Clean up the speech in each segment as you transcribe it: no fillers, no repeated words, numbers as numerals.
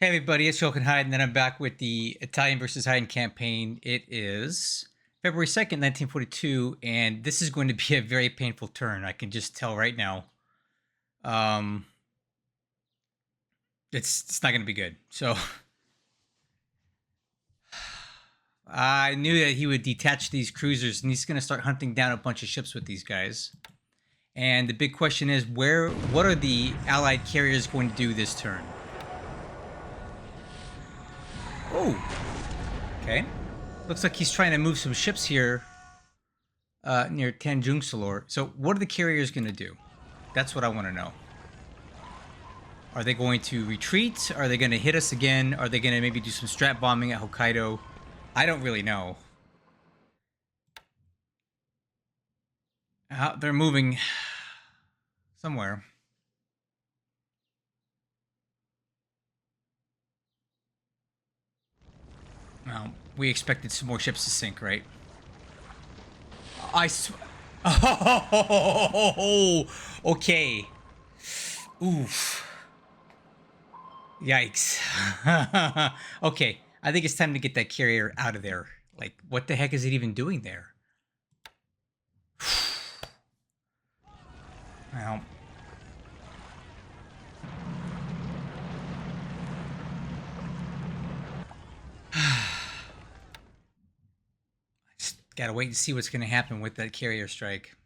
Hey everybody, it's Heiden, and then I'm back with the Italian versus Heiden campaign. It is February 2nd, 1942, and this is going to be a very painful turn. I can just tell right now. It's not going to be good. So I knew that he would detach these cruisers, and he's going to start hunting down a bunch of ships with these guys. And the big question is, what are the Allied carriers going to do this turn? Oh, okay. Looks like he's trying to move some ships here near Tanjungsolor. So what are the carriers going to do? That's what I want to know. Are they going to retreat? Are they going to hit us again? Are they going to maybe do some strat bombing at Hokkaido? I don't really know. They're moving somewhere. Well, we expected some more ships to sink, right? Oh, okay. Oof. Yikes. Okay, I think it's time to get that carrier out of there. Like, what the heck is it even doing there? Well, just gotta wait and see what's gonna happen with that carrier strike.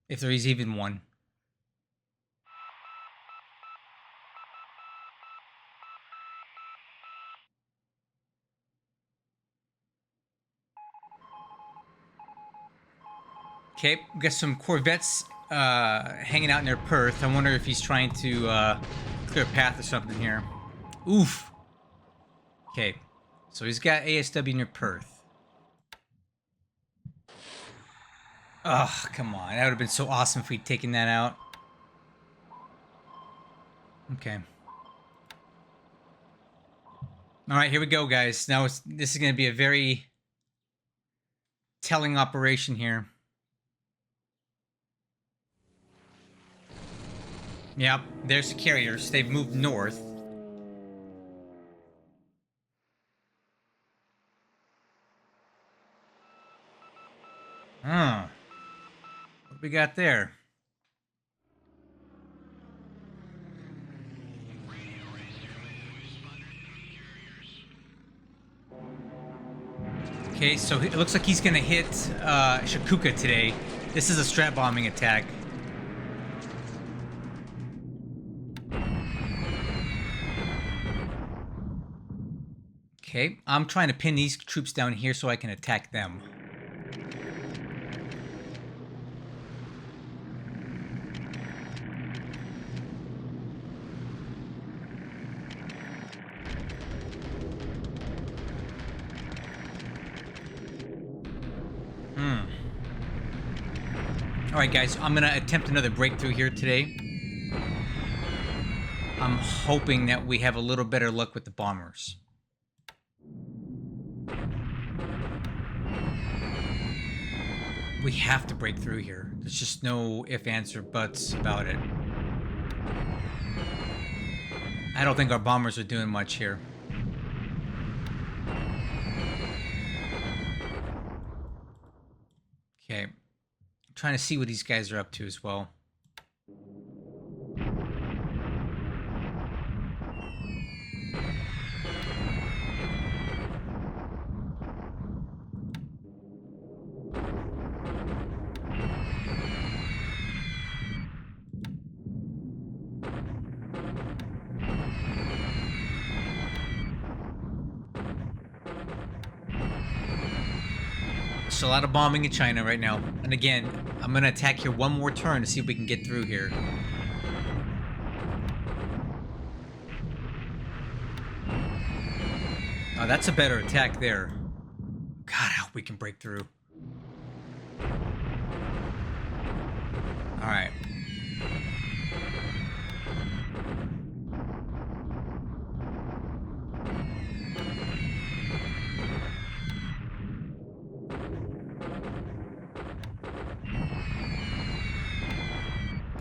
If there is even one. Okay, we got some corvettes hanging out near Perth. I wonder if he's trying to clear a path or something here. Oof. Okay, so he's got ASW near Perth. Oh, come on. That would have been so awesome if we'd taken that out. Okay. All right, here we go, guys. Now this is going to be a very telling operation here. Yep, there's the carriers. They've moved north. Huh. What we got there? Okay, so it looks like he's going to hit Shakuka today. This is a strat bombing attack. Okay, I'm trying to pin these troops down here so I can attack them. Alright guys, I'm going to attempt another breakthrough here today. I'm hoping that we have a little better luck with the bombers. We have to break through here. There's just no if, ands, or buts about it. I don't think our bombers are doing much here. Okay. I'm trying to see what these guys are up to as well. A lot of bombing in China right now. And again, I'm going to attack here one more turn to see if we can get through here. Oh, that's a better attack there. God, I hope we can break through. Alright.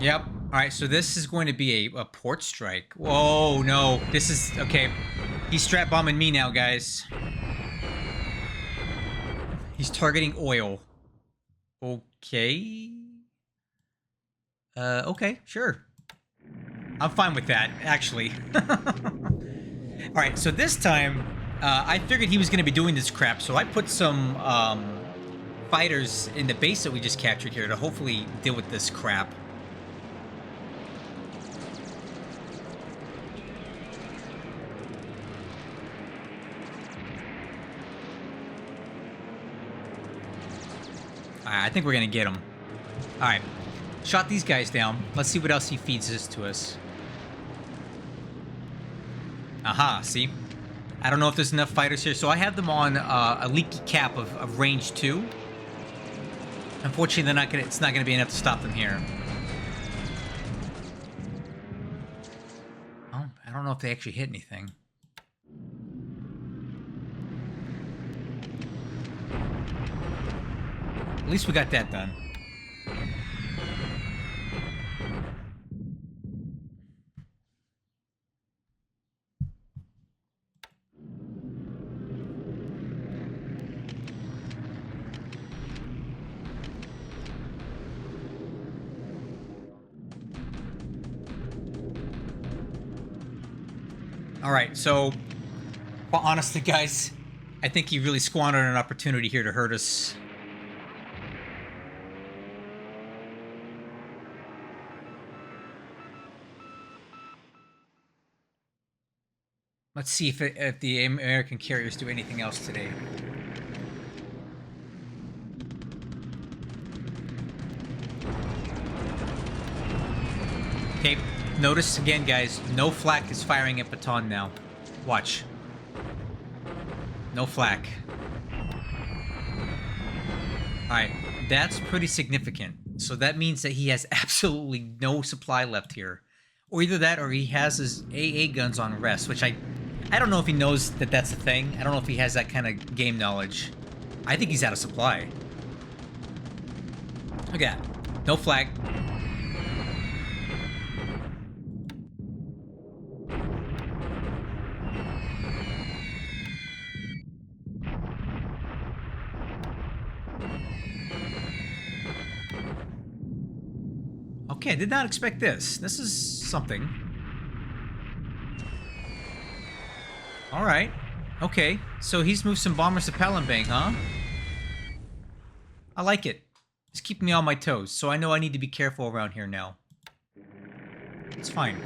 Yep, All right, so this is going to be a port strike. Whoa, no. This is... Okay. He's strap bombing me now, guys. He's targeting oil. Okay. Okay, sure. I'm fine with that, actually. All right, so this time, I figured he was going to be doing this crap, so I put some fighters in the base that we just captured here to hopefully deal with this crap. I think we're going to get him. All right. Shot these guys down. Let's see what else he feeds this to us. Aha, see? I don't know if there's enough fighters here. So I have them on a leaky cap of range 2. Unfortunately, they're not gonna, it's not going to be enough to stop them here. Oh, I don't know if they actually hit anything. At least we got that done. All right, so, well, honestly, guys, I think he really squandered an opportunity here to hurt us. Let's see if the American carriers do anything else today. Okay, notice again, guys, no flak is firing at Baton now. Watch. No flak. Alright, that's pretty significant. So that means that he has absolutely no supply left here. Or either that or he has his AA guns on rest, which I don't know if he knows that that's a thing. I don't know if he has that kind of game knowledge. I think he's out of supply. Look at that. No flag. Okay, I did not expect this. This is something. Alright. Okay, so he's moved some bombers to Palembang, huh? I like it. It's keeping me on my toes, so I know I need to be careful around here now. It's fine.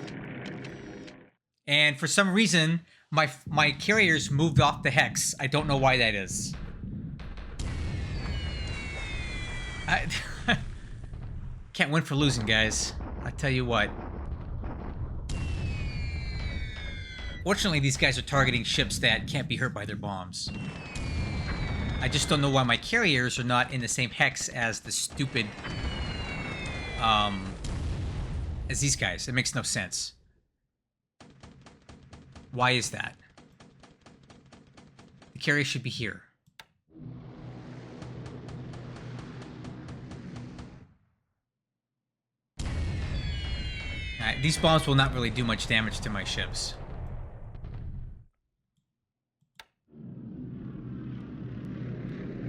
And for some reason, my carriers moved off the hex. I don't know why that is. I can't win for losing, guys. I tell you what. Fortunately, these guys are targeting ships that can't be hurt by their bombs. I just don't know why my carriers are not in the same hex as the stupid... as these guys. It makes no sense. Why is that? The carrier should be here. Alright, these bombs will not really do much damage to my ships.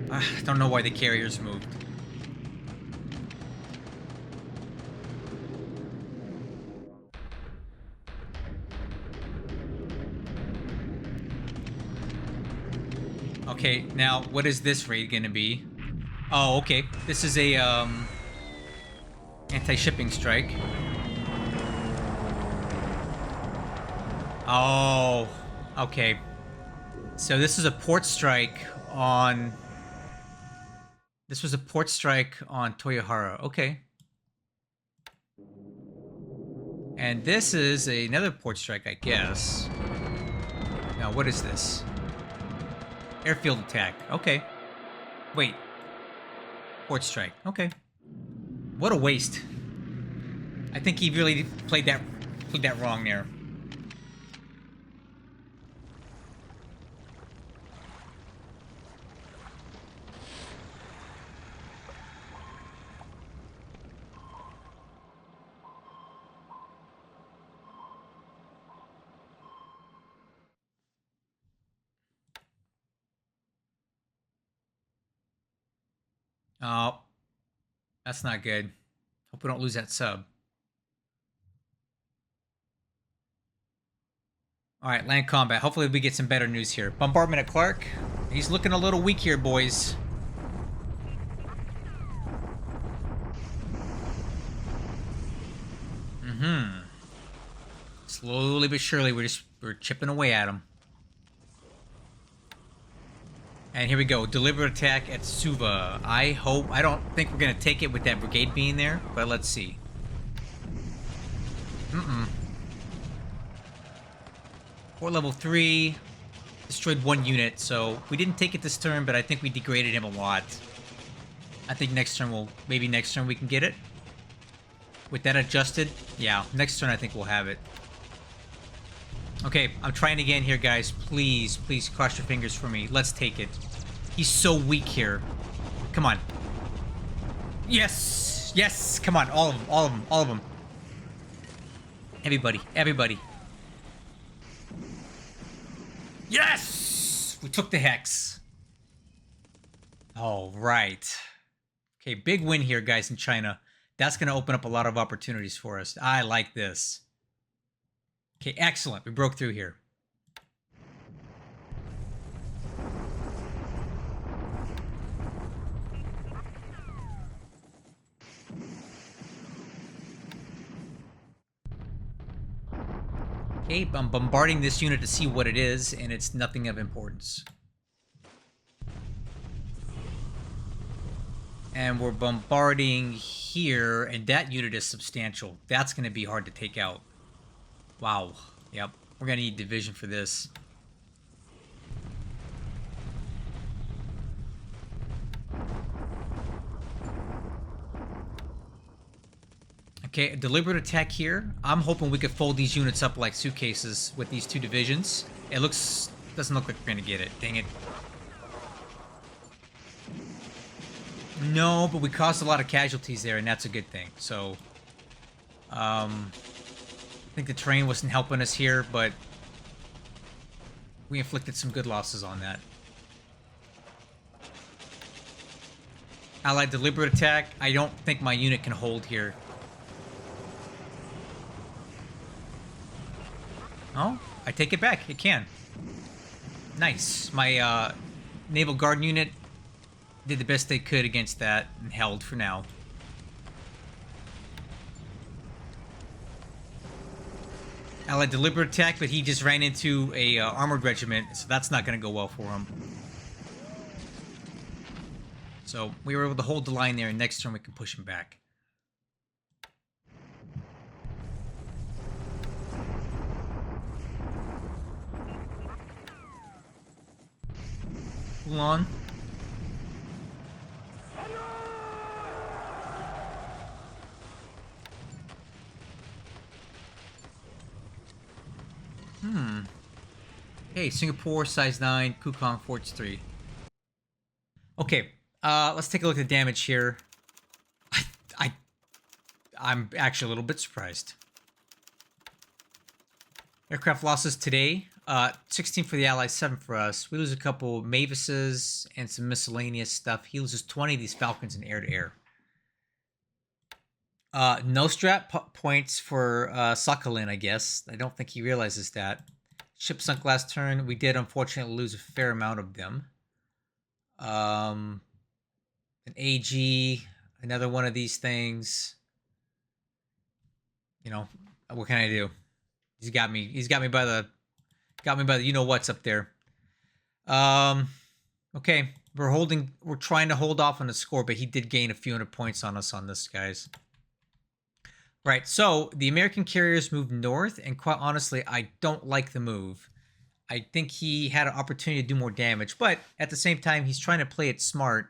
I don't know why the carriers moved. Okay, now what is this raid gonna be? Oh, okay. This is a anti-shipping strike. Oh, okay. So this is a port strike on... This was a port strike on Toyohara. Okay. And this is another port strike, I guess. Now, what is this? Airfield attack. Okay. Wait. Port strike. Okay. What a waste. I think he really played that wrong there. Oh, that's not good. Hope we don't lose that sub. All right, land combat. Hopefully we get some better news here. Bombardment at Clark. He's looking a little weak here, boys. Slowly but surely, we're chipping away at him. And here we go. Deliberate attack at Suva. I don't think we're gonna take it with that brigade being there, but let's see. Port level 3. Destroyed 1 unit, so we didn't take it this turn, but I think we degraded him a lot. I think next turn maybe next turn we can get it. With that adjusted, yeah, next turn I think we'll have it. Okay, I'm trying again here, guys. Please, please cross your fingers for me. Let's take it. He's so weak here. Come on. Yes! Yes! Come on, all of them, all of them, all of them. Everybody, everybody. Yes! We took the Hex. All right. Okay, big win here, guys, in China. That's going to open up a lot of opportunities for us. I like this. Okay, excellent. We broke through here. Okay, I'm bombarding this unit to see what it is, and it's nothing of importance. And we're bombarding here, and that unit is substantial. That's going to be hard to take out. Wow. Yep. We're going to need division for this. Okay, a deliberate attack here. I'm hoping we could fold these units up like suitcases with these 2 divisions. It doesn't look like we're going to get it. Dang it. No, but we caused a lot of casualties there, and that's a good thing. So, I think the terrain wasn't helping us here, but we inflicted some good losses on that. Allied deliberate attack. I don't think my unit can hold here. Oh, I take it back. It can. Nice. My Naval Guard unit did the best they could against that and held for now. Allied deliberate attack, but he just ran into a armored regiment, so that's not going to go well for him. So we were able to hold the line there, and next turn we can push him back. Hold on. Hey, Singapore, size 9, Kukong, Forts 3. Okay, let's take a look at the damage here. I'm actually a little bit surprised. Aircraft losses today, 16 for the Allies, 7 for us. We lose a couple Mavises and some miscellaneous stuff. He loses 20 of these Falcons in air-to-air. No strat points for Sakhalin, I guess. I don't think he realizes that. Ship sunk last turn. We did, unfortunately, lose a fair amount of them. An AG, another one of these things. You know, what can I do? He's got me. He's got me by the you know what's up there. Okay, we're trying to hold off on the score, but he did gain a few hundred points on us on this, guys. Right, so the American carriers moved north, and quite honestly, I don't like the move. I think he had an opportunity to do more damage, but at the same time, he's trying to play it smart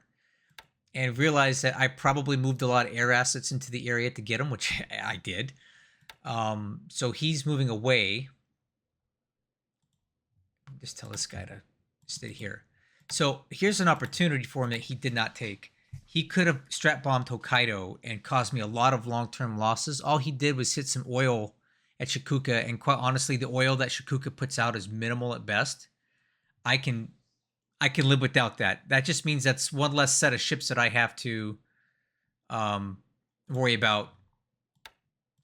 and realize that I probably moved a lot of air assets into the area to get him, which I did. So he's moving away. Just tell this guy to stay here. So here's an opportunity for him that he did not take. He could have strat bombed Hokkaido and caused me a lot of long-term losses. All he did was hit some oil at Shikuka, and quite honestly, the oil that Shikuka puts out is minimal at best. I can I can live without that. That just means that's one less set of ships that I have to worry about.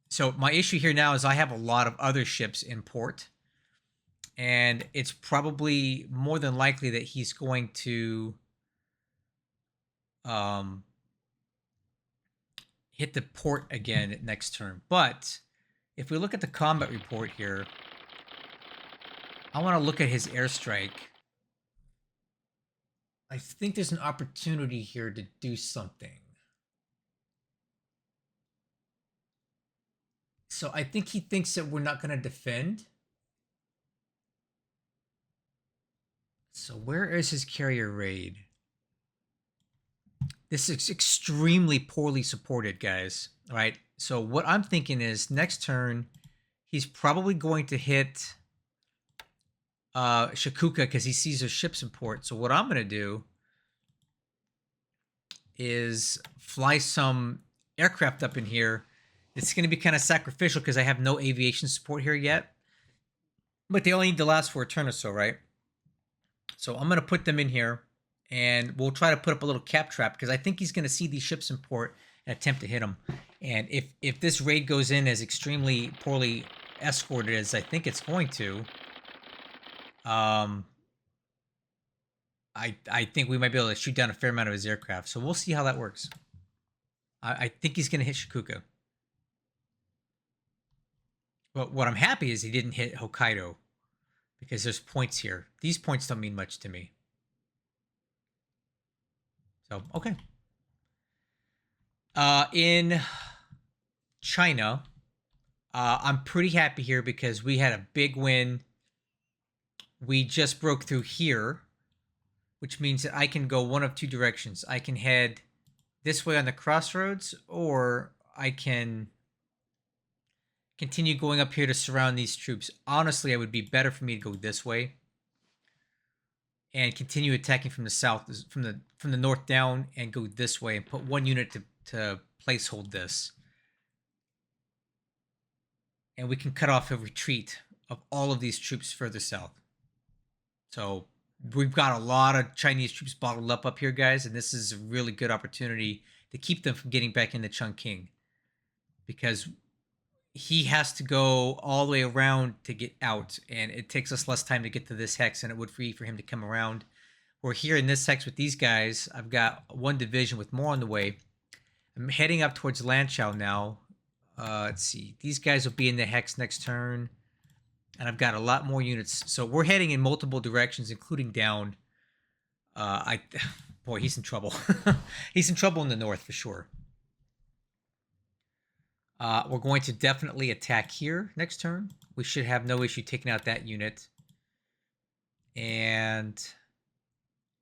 So my issue here now is I have a lot of other ships in port. And it's probably more than likely that he's going to hit the port again next turn. But if we look at the combat report here, I want to look at his airstrike. I think there's an opportunity here to do something. So I think he thinks that we're not going to defend. So where is his carrier raid? This is extremely poorly supported, guys. All right. So what I'm thinking is next turn, he's probably going to hit Shakuka because he sees their ships in port. So what I'm going to do is fly some aircraft up in here. It's going to be kind of sacrificial because I have no aviation support here yet. But they only need to last for a turn or so, right? So I'm going to put them in here. And we'll try to put up a little cap trap because I think he's going to see these ships in port and attempt to hit them. And if this raid goes in as extremely poorly escorted as I think it's going to, I think we might be able to shoot down a fair amount of his aircraft. So we'll see how that works. I think he's going to hit Shakuka. But what I'm happy is he didn't hit Hokkaido because there's points here. These points don't mean much to me. So, okay. In China, I'm pretty happy here because we had a big win. We just broke through here, which means that I can go one of two directions. I can head this way on the crossroads, or I can continue going up here to surround these troops. Honestly, it would be better for me to go this way and continue attacking from the south, from the north down, and go this way and put one unit to place hold this. And we can cut off a retreat of all of these troops further south. So we've got a lot of Chinese troops bottled up here, guys, and this is a really good opportunity to keep them from getting back into Chongqing. Because he has to go all the way around to get out, and it takes us less time to get to this hex than it would for him to come around. We're here in this hex with these guys. I've got one division with more on the way. I'm heading up towards Lanchow now. Let's see. These guys will be in the hex next turn, and I've got a lot more units. So we're heading in multiple directions, including down. Boy, he's in trouble. He's in trouble in the north for sure. We're going to definitely attack here next turn. We should have no issue taking out that unit. And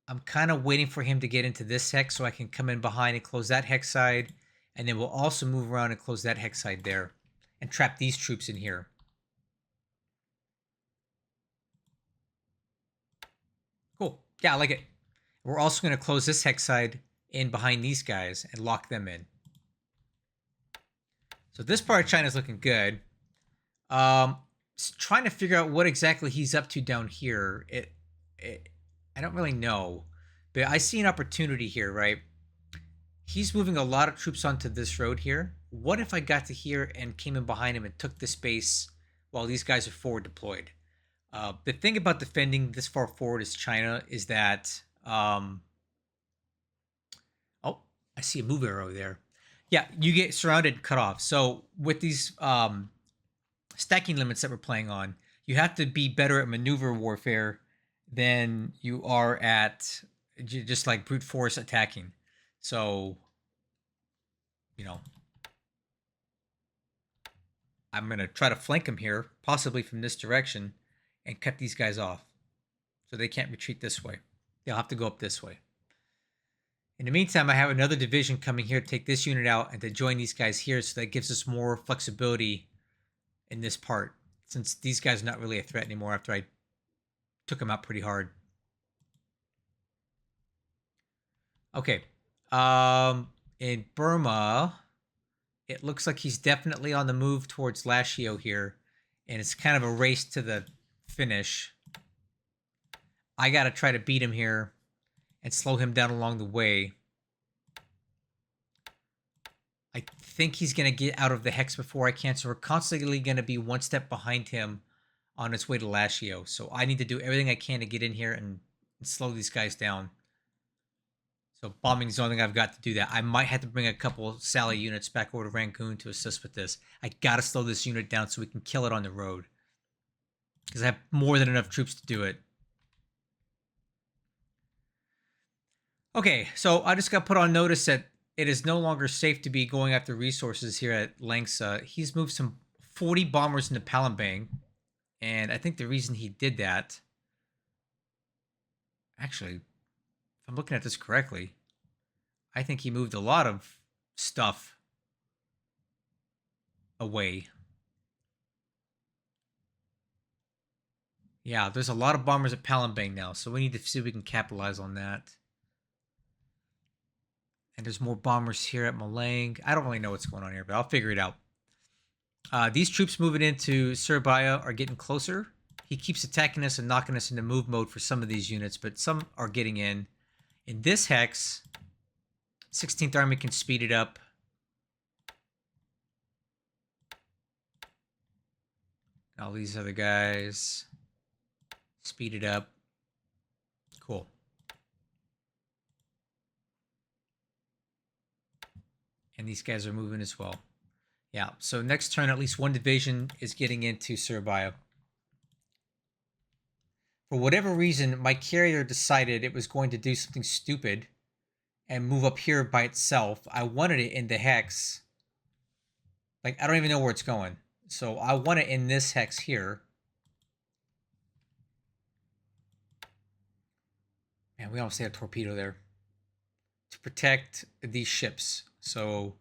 I'm kind of waiting for him to get into this hex so I can come in behind and close that hex side. And then we'll also move around and close that hex side there. And trap these troops in here. Cool. Yeah, I like it. We're also going to close this hex side in behind these guys and lock them in. So this part of China is looking good. Trying to figure out what exactly he's up to down here. I don't really know, but I see an opportunity here, right? He's moving a lot of troops onto this road here. What if I got to here and came in behind him and took this base while these guys are forward deployed? The thing about defending this far forward as China is that... oh, I see a move arrow there. Yeah, you get surrounded and cut off. So with these stacking limits that we're playing on, you have to be better at maneuver warfare than you are at just like brute force attacking. So, you know, I'm going to try to flank them here, possibly from this direction, and cut these guys off so they can't retreat this way. They'll have to go up this way. In the meantime, I have another division coming here to take this unit out and to join these guys here, so that gives us more flexibility in this part, since these guys are not really a threat anymore after I took them out pretty hard. Okay. In Burma, it looks like he's definitely on the move towards Lashio here, and it's kind of a race to the finish. I got to try to beat him here and slow him down along the way. I think he's going to get out of the hex before I can, so we're constantly going to be one step behind him on its way to Lashio. So I need to do everything I can to get in here and slow these guys down. So bombing is the only thing I've got to do that. I might have to bring a couple Sally units back over to Rangoon to assist with this. I got to slow this unit down so we can kill it on the road. Because I have more than enough troops to do it. Okay, so I just got put on notice that it is no longer safe to be going after resources here at Langsa. He's moved some 40 bombers into Palembang. And I think the reason he did that... Actually, if I'm looking at this correctly, I think he moved a lot of stuff away. Yeah, there's a lot of bombers at Palembang now, so we need to see if we can capitalize on that. And there's more bombers here at Malang. I don't really know what's going on here, but I'll figure it out. These troops moving into Surabaya are getting closer. He keeps attacking us and knocking us into move mode for some of these units, but some are getting in. In this hex, 16th Army can speed it up. All these other guys, speed it up. Cool. And these guys are moving as well. Yeah, so next turn, at least one division is getting into Surabaya. For whatever reason, my carrier decided it was going to do something stupid and move up here by itself. I wanted it in the hex. Like, I don't even know where it's going. So I want it in this hex here. Man, we almost had a torpedo there. To protect these ships. So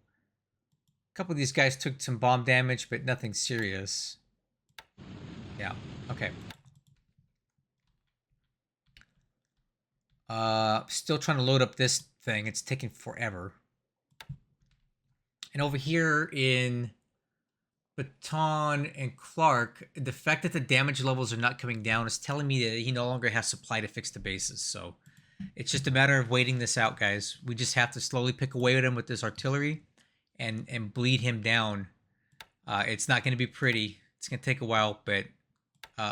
a couple of these guys took some bomb damage, but nothing serious. Yeah, okay. Still trying to load up this thing. It's taking forever. And over here in Baton and Clark, the fact that the damage levels are not coming down is telling me that he no longer has supply to fix the bases. So it's just a matter of waiting this out, guys. We just have to slowly pick away at him with this artillery and bleed him down. It's not going to be pretty. It's going to take a while, but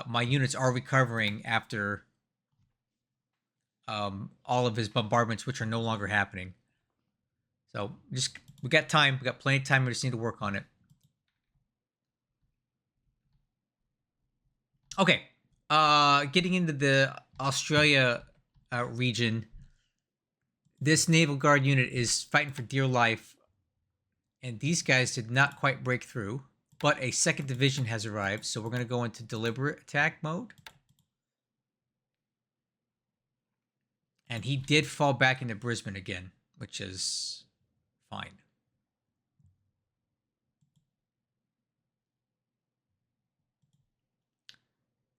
my units are recovering after all of his bombardments, which are no longer happening. So we got time. We got plenty of time. We just need to work on it. Okay. Getting into the Australia region, this Naval Guard unit is fighting for dear life, and these guys did not quite break through, but a second division has arrived, so we're going to go into deliberate attack mode. And he did fall back into Brisbane again, which is fine.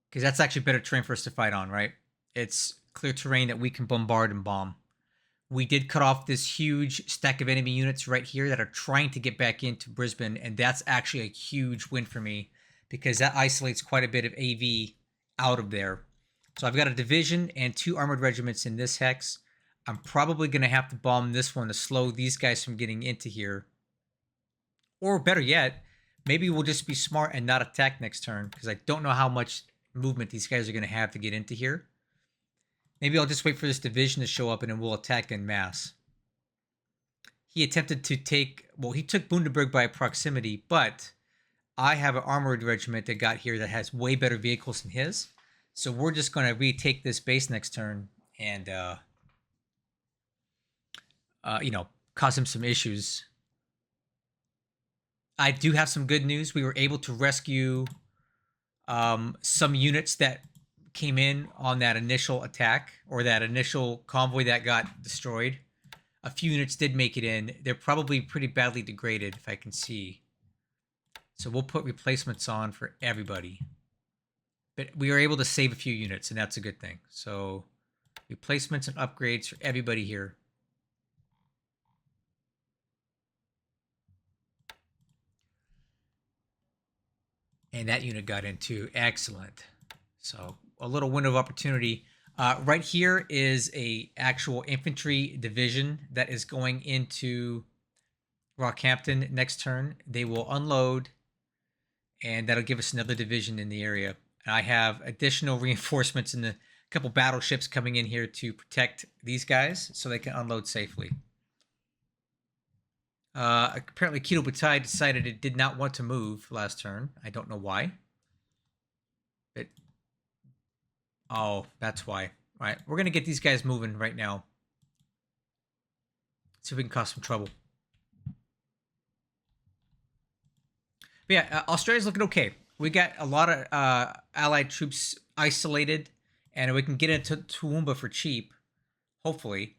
Because that's actually better terrain for us to fight on, right? It's clear terrain that we can bombard and bomb. We did cut off this huge stack of enemy units right here that are trying to get back into Brisbane, and that's actually a huge win for me because that isolates quite a bit of AV out of there. So I've got a division and 2 armored regiments in this hex. I'm probably going to have to bomb this one to slow these guys from getting into here. Or better yet, maybe we'll just be smart and not attack next turn because I don't know how much movement these guys are going to have to get into here. Maybe I'll just wait for this division to show up and then we'll attack en masse. He attempted to take... Well, he took Bundaberg by proximity, but I have an armored regiment that got here that has way better vehicles than his. So we're just going to retake this base next turn and, you know, cause him some issues. I do have some good news. We were able to rescue some units that came in on that initial attack or that initial convoy that got destroyed. A few units did make it in. They're probably pretty badly degraded, if I can see. So we'll put replacements on for everybody. But we were able to save a few units, and that's a good thing. So replacements and upgrades for everybody here. And that unit got in too. Excellent. So a little window of opportunity. Right here is a actual infantry division that is going into Rockhampton next turn. They will unload, and that'll give us another division in the area. And I have additional reinforcements in the couple battleships coming in here to protect these guys so they can unload safely. Apparently GIGABYTE decided it did not want to move last turn. I don't know why. Oh, that's why. All right, we're going to get these guys moving right now. See if we can cause some trouble. But yeah, Australia's looking okay. We got a lot of allied troops isolated, and we can get into Toowoomba for cheap, hopefully.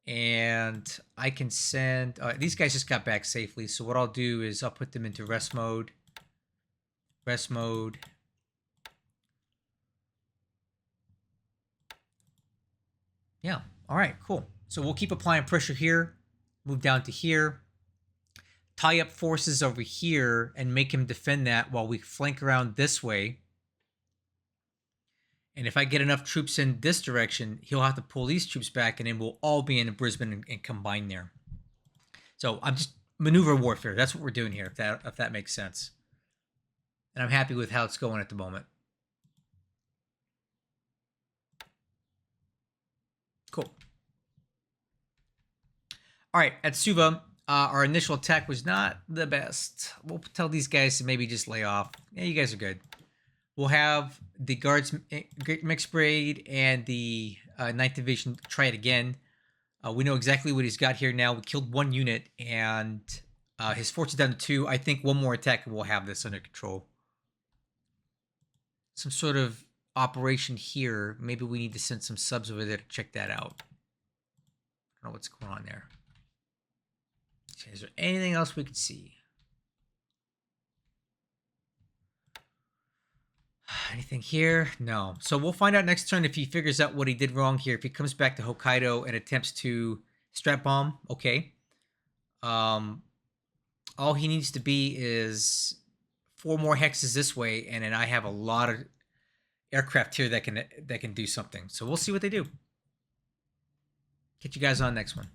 And I can send... these guys just got back safely, so what I'll do is I'll put them into rest mode. Rest mode. Yeah, all right, cool. So we'll keep applying pressure here, move down to here, tie up forces over here, and make him defend that while we flank around this way. And if I get enough troops in this direction, he'll have to pull these troops back, and then we'll all be in Brisbane and combine there. So I'm just maneuver warfare. That's what we're doing here, if that makes sense. And I'm happy with how it's going at the moment. Cool. All right, at Suva, our initial attack was not the best. We'll tell these guys to maybe just lay off. Yeah, you guys are good. We'll have the Guards Mixed Brigade and the 9th Division try it again. We know exactly what he's got here now. We killed 1 unit, and his force is down to 2. I think one more attack and we'll have this under control. Some sort of operation here. Maybe we need to send some subs over there to check that out. I don't know what's going on there. Okay, is there anything else we can see? Anything here? No. So we'll find out next turn if he figures out what he did wrong here. If he comes back to Hokkaido and attempts to strap bomb, okay. All he needs to be is 4 more hexes this way, and then I have a lot of aircraft here that can do something. So we'll see what they do. Catch you guys on next one.